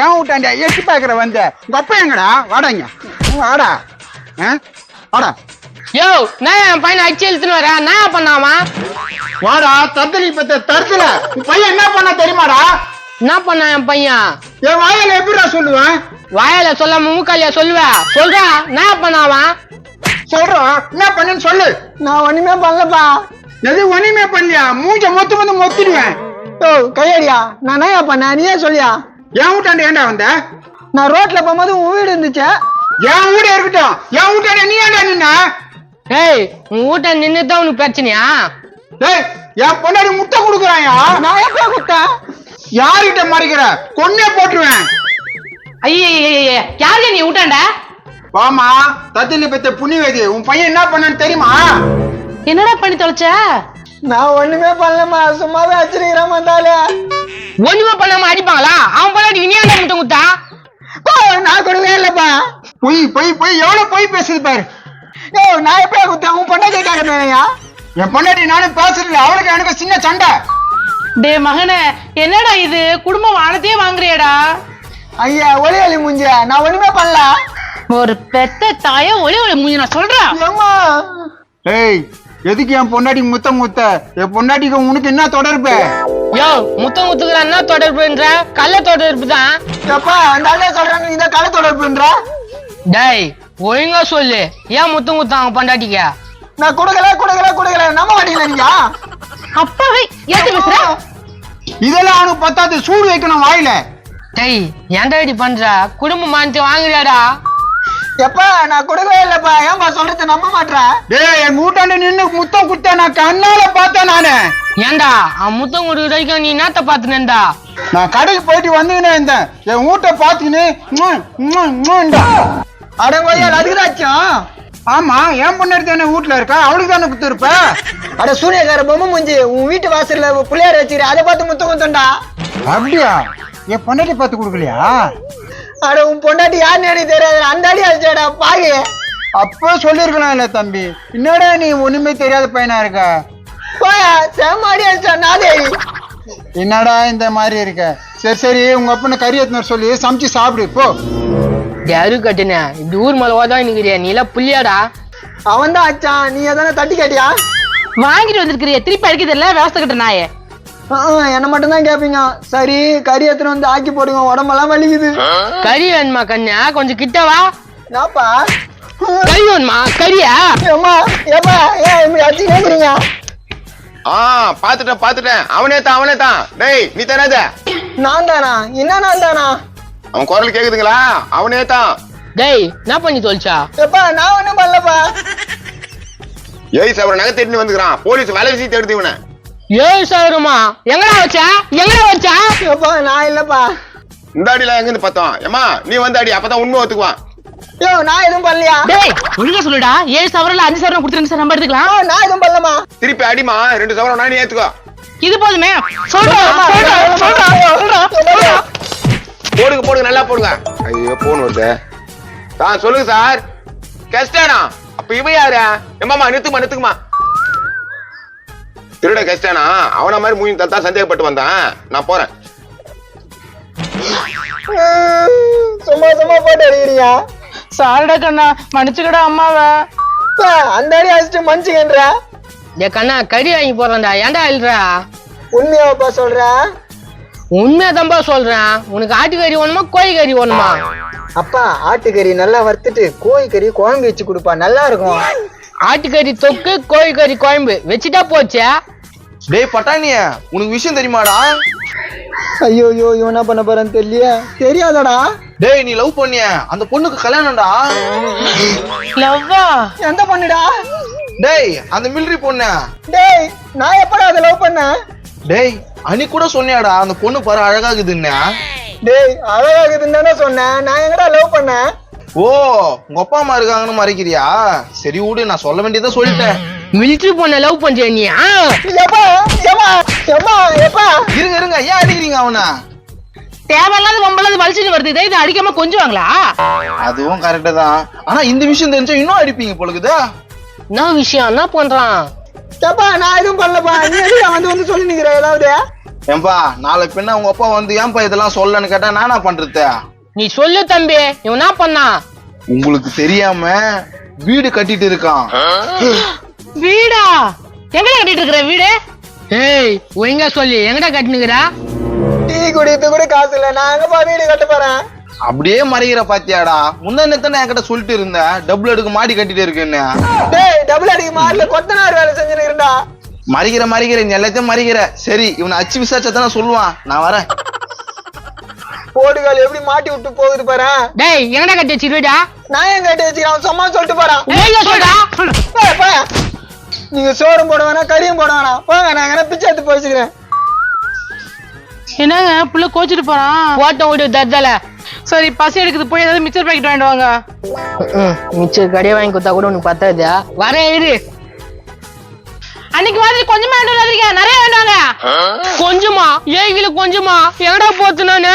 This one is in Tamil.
ஏன் விட்டாண்டியா எட்டி பாக்குற வந்த உங்க அப்பா எங்கடா வாடாங்க வாடா வாடா யோ நான் என் பையனை அடிச்சு இழுத்துன்னு வரேன் நான் பண்ணாமா வாடா தத்தலி பத்த தரத்துல உன் பையன் என்ன பண்ணா தெரியுமாடா என்ன பண்ணா என் பையன் என் வாயில எப்படிடா சொல்லுவேன் வாயால சொல்லாம மூக்காலியா சொல்லுவேன் சொல்றா நான் பண்ணாமா சொல்றோம் என்ன பண்ணுன்னு சொல்லு நான் ஒண்ணுமே பண்ணலப்பா. எது ஒண்ணுமே பண்ணலையா மூஞ்ச மொத்த மொத்திடுவேன் ஓ கையடியா நான் என்ன பண்ண நீயே சொல்லியா? என் வீட்டாண்ட ஏன்டா வந்த நான் ரோட்ல போகும்போது உன் வீடு இருந்துச்சு. என் வீடு இருக்கட்டும் என் வீட்டாண்ட நீ ஏன்டா நின்ன ஏய் உன் வீட்டை நின்னுதான் உனக்கு பிரச்சனையா டேய் என் பொண்டாடி முட்டை கொடுக்குறாயா நான் எப்ப கொடுத்தேன்? யார்கிட்ட மறைக்கிற கொன்னே போட்டுருவேன் ஐய யாரு நீ விட்டாண்ட வாமா தத்திலி பத்த புண்ணியவேதி உன் பையன் என்ன பண்ணான்னு தெரியுமா என்னடா பண்ணி தொலைச்ச நான் ஒண்ணுமே பண்ணலமா சும்மாவே வச்சிருக்கிறேன் வந்தாலே. ஒண்ணுமே பண்ணாம அடிப்பாங்களா அவன் பண்ணாடி இனியா முட்டை குத்தா நான் கொடுக்கவே இல்லப்பா. பொய் பொய் பொய் எவ்வளவு பொய் பேசுது பாரு ஓ நான் எப்ப கொடுத்தேன்? உன் பொண்ணை கேட்காதயா? என் பொண்டாட்டி நானும் பேசுறேன் அவளுக்கு எனக்கு சின்ன சண்டை டே மகனே என்னடா இது குடும்ப வானத்தையே வாங்குறியடா ஐயா ஒளி ஒளி மூஞ்ச நான் ஒண்ணுமே பண்ணல. ஒரு பெத்த தாய ஒளி ஒளி மூஞ்சி நான் சொல்றேன் ஏம்மா ஏய் எதுக்கு என் பொண்டாட்டி முத்த என் பொண்டாட்டிக்கு உனக்கு என்ன தொடர்பு யோ முத்தம் முத்துக்குற என்ன தொடர்புன்ற கள்ள தொடர்பு தான் எப்பா அந்த ஆளே சொல்றாங்க இந்த கால தொடர்புன்ற. டேய் ஒழுங்கா சொல்லு ஏன் முத்தம் குத்தாங்க பொண்டாட்டிக்க நான் கொடுக்கல நம்ப மாட்டீங்களா நீங்க? அப்பாவை ஏத்து பேசுற இதெல்லாம் அவனுக்கு பத்தாது சூடு வைக்கணும் வாயில டேய் ஏன்டா இப்படி பண்ற குடும்ப மானத்தை வாங்குறியாடா எப்பா நான் கொடுக்கவே இல்லப்பா. ஏன்பா சொல்றத நம்ப மாட்டேன்? டேய் என் வீட்டாண்ட நின்னு முத்தம் குத்த நான் கண்ணால பார்த்தேன் நானு ஏன்டா அவன் முத்தம் கொடுக்குற வரைக்கும் நீ என்னத்த பாத்துனேன்டா நான் கடைக்கு போயிட்டு வந்துக்கினே இருந்தேன் என் வீட்டை பார்த்துக்கின்னு அடங்கோயா அதுக்குதாச்சும். ஆமா என் பொண்ணு தானே வீட்டுல இருக்கா அவளுக்கு தானே குத்துருப்ப அட சூரியகார பொம்மை முஞ்சி உன் வீட்டு வாசல்ல புள்ளையார வச்சுக்கிற அதை பார்த்து முத்தம் குத்தண்டா. அப்படியா என் பொண்டாட்டி பார்த்து கொடுக்கலையா அட உன் பொண்டாட்டி யாருன்னு எனக்கு தெரியாது அந்த அடி அடிச்சாடா பாரு. அப்ப சொல்லிருக்கலாம் இல்ல தம்பி என்னடா நீ ஒண்ணுமே தெரியாத பையனா இருக்க போயா செம்ம அடி அடிச்சா நாதே. என்னடா இந்த மாதிரி இருக்க சரி சரி உங்க அப்பனை கறி எத்தனர் சொல்லி சமைச்சு சாப்பிடு போ யாரு கட்டுன இப்படி ஊர் மேல ஓதான் நிக்கிறியா நீ எல்லாம் புள்ளியாடா அவன் தான் அச்சான் நீ எதானே தட்டி கேட்டியா? வாங்கிட்டு வந்திருக்கிறிய திருப்பி அடிக்கிறது இல்ல விவசாய கட்ட நாயே என்ன மட்டும் தான் கேப்பீங்க. சரி கறி எத்தனை வந்து ஆக்கி போடுங்க உடம்பெல்லாம் வலிக்குது. கறி வேணுமா கண்ணா கொஞ்சம் கிட்டவா நாப்பா கறி வேணுமா கறியா ஏம்மா ஏம்மா ஏன் இப்படி அடிச்சு கேக்குறீங்க? பாத்துட்டேன் அவனே தான் டேய் நீ தானே நான் தானா? என்ன நான் தானா? அவன் குரல் கேக்குதுங்களா அவனே தான் டேய் என்ன பண்ணி தொலைச்சா எப்பா நான் ஒண்ணும் பண்ணலப்பா. ஏய் சார் நகை தேடி வந்துக்கிறான் போலீஸ் வேலை விஷயம் தேடுது இவனை 7,000 எங்கடா வச்சா எப்பா நான் இல்லப்பா. இந்த அடியில எங்க இருந்து பார்த்தோம் ஏமா நீ வந்து அடி அப்பதான் உண்மை ஒத்துக்குவான் யோ நான் எதுவும் பண்ணலையா? டேய் ஒழுங்கா சொல்லுடா 7,000 5,000 கொடுத்துருங்க சார் நம்ம எடுத்துக்கலாம் நான் எதுவும் பண்ணலமா. திருப்பி அடிமா 2 சவரம் நான் ஏத்துக்கோ இது போதுமே சொல்றா போடுங்க நல்லா போடுங்க ஐயோ போன் வருது சொல்லுங்க சார் கெஸ்டானா அப்ப இவ யாரு எம்மாமா நிறுத்துக்குமா திருட கெஸ்டானா அவன மாதிரி மூஞ்சி தத்தா சந்தேகப்பட்டு வந்தான் நான் போறேன் சும்மா போட்டு அடிக்கிறீங்க. சாரிடா கண்ணா மன்னிச்சுக்கடா அம்மாவை அந்த அடி அடிச்சுட்டு மன்னிச்சுக்கன்ற. ஏ கண்ணா கறி வாங்கி போறேன்டா ஏன்டா இல்லறா உண்மையாப்பா சொல்ற? உண்மையாதான்பா சொல்றேன் உனக்கு ஆட்டுக்கறி வேணுமா கோழி கறி வேணுமா அப்பா ஆட்டுக்கறி நல்லா வறுத்துட்டு கோழிக்கறி குழம்பு வச்சு கொடுப்பா நல்லா இருக்கும். ஆட்டுக்கறி தொக்கு கோழிக்கறி குழம்பு வச்சுட்டா போச்சு டேய் பட்டாணிய உனக்கு விஷயம் தெரியுமாடா? ஐயோ என்ன பண்ண போறேன்னு தெரியல. தெரியாதடா. டேய் நீ லவ் பண்ணிய அந்த பொண்ணுக்கு கல்யாணம்டா. லவ்வா எந்த பொண்ணுடா? டேய் அந்த மிலிட்டரி பொண்ணு. டேய் நான் எப்படா அதை லவ் பண்ணேன்? டேய் அன்னைக்கு கூட சொன்னியாடா அந்த பொண்ணு பாரு அழகாகுதுன்னு. டேய் அழகாகுதுன்னு தானே சொன்னேன். நான் எங்கடா லவ் பண்ணேன்? ஓ உங்க அப்பா அம்மா இருக்காங்கன்னு மறைக்கிறியா? சரி விடு நான் சொல்ல வேண்டியதை சொல்லிட்டேன். மிலிட்டரி பொண்ண லவ் பண்றியா நீ இருங்க ஏன் அடிக்கிறீங்க அவனை? தேவையில்லாத பொம்பளை வலிச்சுட்டு வருது இதை அடிக்காம கொஞ்சுவாங்களா? அதுவும் கரெக்டு தான். ஆனா இந்த விஷயம் தெரிஞ்சா இன்னும் அடிப்பீங்க பொழுது. என்ன விஷயம் என்ன பண்றான்? நான் எதுவும் பண்ணலப்பா. நீ வந்து சொல்லி நிக்கிற ஏதாவது ஏன்பா நாளை பின்ன உங்க அப்பா வந்து ஏன்பா இதெல்லாம் சொல்லன்னு கேட்டா நானா பண்றது? நீ சொல்லு தம்பி, இவன் என்ன பண்ணா? உங்களுக்கு தெரியாம வீடு கட்டிட்டு இருக்கான். வீடா? எங்கடா கட்டிட்டு இருக்கிற வீடு? ஏய் ஒழுங்கா சொல்லி எங்கடா கட்டினுக்குறா? டீ குடித்து கூட காசு இல்ல, நான் எங்கப்பா வீடு கட்ட போறேன்? அப்படியே மறைகிற பாத்தியாடா? முந்தானே என்கிட்ட சொல்லிட்டு இருந்த டபுள் அடுக்கு மாடி கட்டிட்டு இருக்குன்னு. டேய் டபுள் அடிக்கு மாடல கொத்தனார் வேலை செஞ்சுருக்கா. மறைகிற நீ எல்லாத்தையும் மறைகிற. சரி இவனை அச்சு விசாரிச்சதானே சொல்லுவான். நான் வரேன். போடுகால் எப்படி மாட்டி விட்டு போகுது பாரு. டேய் எங்கடா கட்டி வச்சு வீடா? நான் ஏன் கட்டி வச்சுக்கிறேன், அவன் சும்மா சொல்லிட்டு போறான். ஒழுங்கா சொல்டா. நீங்க சோறும் போட வேணாம் கறியும் போட வேணாம், போங்க நான் எங்கன்னா பிச்சை எடுத்து போச்சுக்கிறேன். என்னங்க புள்ள கோச்சிட்டு போறான்? போட்ட விடு தத்தல. சரி பசி எடுக்குது, போய் ஏதாவது மிச்சர் பாக்கெட் வாங்கிட்டு வாங்க. மிச்சர் கடையை வாங்கி கொடுத்தா கூட உனக்கு பத்தாதா? வரேன் இரு. அன்னைக்கு மாதிரி கொஞ்சமா வேண்டாம் நிறைய வேண்டாங்க. கொஞ்சமா 7 கிலோ கொஞ்சமா எங்கடா போத்து நானு?